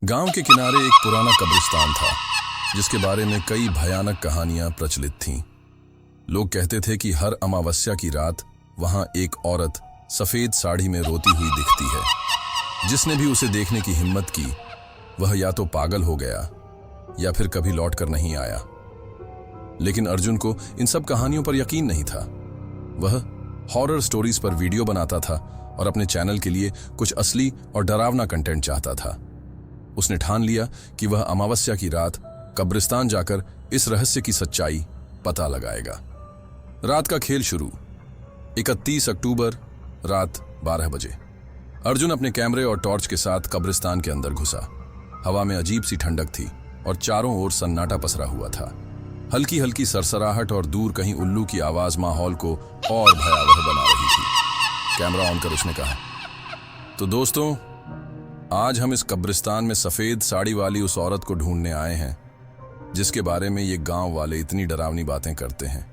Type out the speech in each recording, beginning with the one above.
गांव के किनारे एक पुराना कब्रिस्तान था जिसके बारे में कई भयानक कहानियां प्रचलित थीं। लोग कहते थे कि हर अमावस्या की रात वहां एक औरत सफेद साड़ी में रोती हुई दिखती है। जिसने भी उसे देखने की हिम्मत की वह या तो पागल हो गया या फिर कभी लौट कर नहीं आया। लेकिन अर्जुन को इन सब कहानियों पर यकीन नहीं था। वह हॉरर स्टोरीज पर वीडियो बनाता था और अपने चैनल के लिए कुछ असली और डरावना कंटेंट चाहता था। उसने ठान लिया कि वह अमावस्या की रात कब्रिस्तान जाकर इस रहस्य की सच्चाई पता लगाएगा। रात का खेल शुरू। 31 अक्टूबर रात 12 बजे अर्जुन अपने कैमरे और टॉर्च के साथ कब्रिस्तान के अंदर घुसा। हवा में अजीब सी ठंडक थी और चारों ओर सन्नाटा पसरा हुआ था। हल्की हल्की सरसराहट और दूर कहीं उल्लू की आवाज माहौल को और भयावह बना रही थी। कैमरा ऑन कर उसने कहा, तो दोस्तों, आज हम इस कब्रिस्तान में सफेद साड़ी वाली उस औरत को ढूंढने आए हैं जिसके बारे में ये गांव वाले इतनी डरावनी बातें करते हैं।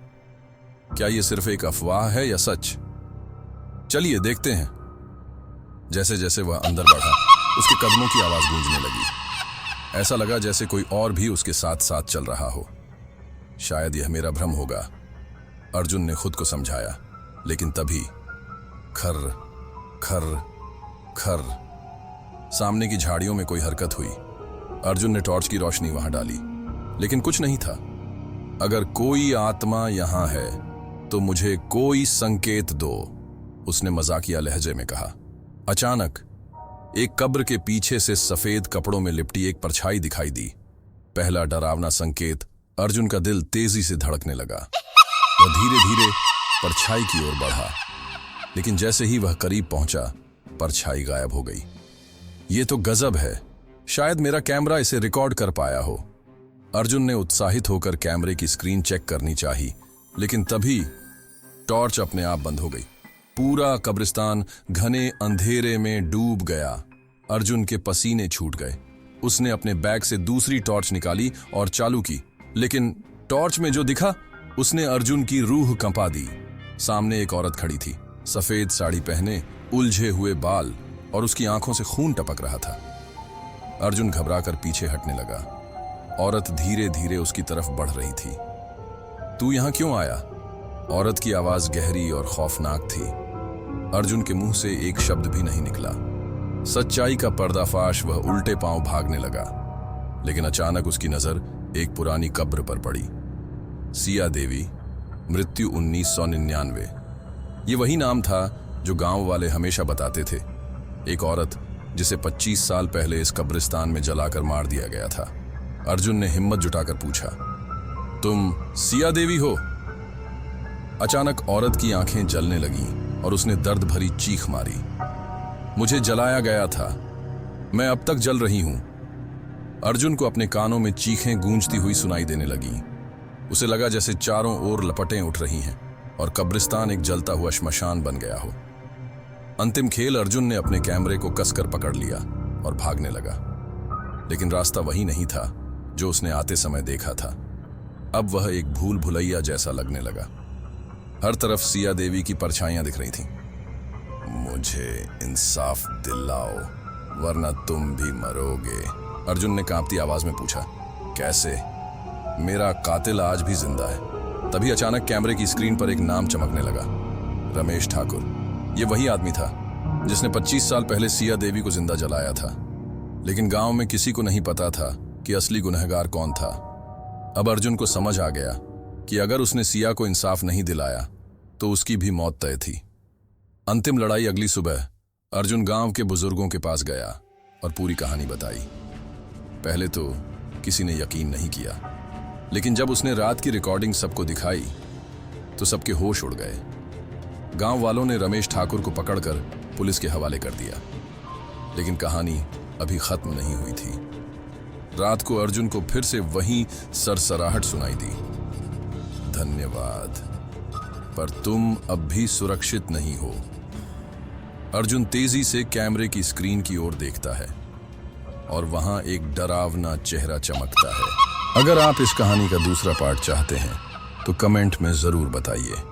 क्या ये सिर्फ एक अफवाह है या सच? चलिए देखते हैं। जैसे जैसे वह अंदर बढ़ा उसके कदमों की आवाज गूंजने लगी। ऐसा लगा जैसे कोई और भी उसके साथ साथ चल रहा हो। शायद यह मेरा भ्रम होगा, अर्जुन ने खुद को समझाया। लेकिन तभी खर खर खर सामने की झाड़ियों में कोई हरकत हुई। अर्जुन ने टॉर्च की रोशनी वहां डाली, लेकिन कुछ नहीं था। अगर कोई आत्मा यहां है तो मुझे कोई संकेत दो, उसने मजाकिया लहजे में कहा। अचानक एक कब्र के पीछे से सफेद कपड़ों में लिपटी एक परछाई दिखाई दी। पहला डरावना संकेत। अर्जुन का दिल तेजी से धड़कने लगा। वह धीरे धीरे परछाई की ओर बढ़ा, लेकिन जैसे ही वह करीब पहुंचा परछाई गायब हो गई। ये तो गजब है, शायद मेरा कैमरा इसे रिकॉर्ड कर पाया हो। अर्जुन ने उत्साहित होकर कैमरे की स्क्रीन चेक करनी चाहिए, लेकिन तभी टॉर्च अपने आप बंद हो गई। पूरा कब्रिस्तान घने अंधेरे में डूब गया। अर्जुन के पसीने छूट गए। उसने अपने बैग से दूसरी टॉर्च निकाली और चालू की, लेकिन टॉर्च में जो दिखा उसने अर्जुन की रूह कंपा दी। सामने एक औरत खड़ी थी, सफेद साड़ी पहने, उलझे हुए बाल और उसकी आंखों से खून टपक रहा था। अर्जुन घबराकर पीछे हटने लगा। औरत धीरे धीरे उसकी तरफ बढ़ रही थी। तू यहां क्यों आया? औरत की आवाज गहरी और खौफनाक थी। अर्जुन के मुंह से एक शब्द भी नहीं निकला। सच्चाई का पर्दाफाश। वह उल्टे पांव भागने लगा, लेकिन अचानक उसकी नजर एक पुरानी कब्र पर पड़ी। सिया देवी, मृत्यु 1999। ये वही नाम था जो गांव वाले हमेशा बताते थे। एक औरत जिसे 25 साल पहले इस कब्रिस्तान में जलाकर मार दिया गया था। अर्जुन ने हिम्मत जुटाकर पूछा, तुम सिया देवी हो? अचानक औरत की आंखें जलने लगीं और उसने दर्द भरी चीख मारी। मुझे जलाया गया था, मैं अब तक जल रही हूं। अर्जुन को अपने कानों में चीखें गूंजती हुई सुनाई देने लगीं। उसे लगा जैसे चारों ओर लपटें उठ रही हैं और कब्रिस्तान एक जलता हुआ श्मशान बन गया हो। अंतिम खेल। अर्जुन ने अपने कैमरे को कसकर पकड़ लिया और भागने लगा, लेकिन रास्ता वही नहीं था जो उसने आते समय देखा था। अब वह एक भूल भुलैया जैसा लगने लगा। हर तरफ सिया देवी की परछाइयां दिख रही थीं। मुझे इंसाफ दिलाओ वरना तुम भी मरोगे, अर्जुन ने कांपती आवाज में पूछा। कैसे? मेरा कातिल आज भी जिंदा है। तभी अचानक कैमरे की स्क्रीन पर एक नाम चमकने लगा। रमेश ठाकुर। ये वही आदमी था जिसने 25 साल पहले सिया देवी को जिंदा जलाया था। लेकिन गांव में किसी को नहीं पता था कि असली गुनहगार कौन था। अब अर्जुन को समझ आ गया कि अगर उसने सिया को इंसाफ नहीं दिलाया तो उसकी भी मौत तय थी। अंतिम लड़ाई। अगली सुबह अर्जुन गांव के बुजुर्गों के पास गया और पूरी कहानी बताई। पहले तो किसी ने यकीन नहीं किया, लेकिन जब उसने रात की रिकॉर्डिंग सबको दिखाई तो सबके होश उड़ गए। गांव वालों ने रमेश ठाकुर को पकड़कर पुलिस के हवाले कर दिया, लेकिन कहानी अभी खत्म नहीं हुई थी। रात को अर्जुन को फिर से वही सरसराहट सुनाई दी। धन्यवाद, पर तुम अब भी सुरक्षित नहीं हो। अर्जुन तेजी से कैमरे की स्क्रीन की ओर देखता है और वहां एक डरावना चेहरा चमकता है। अगर आप इस कहानी का दूसरा पार्ट चाहते हैं तो कमेंट में जरूर बताइए।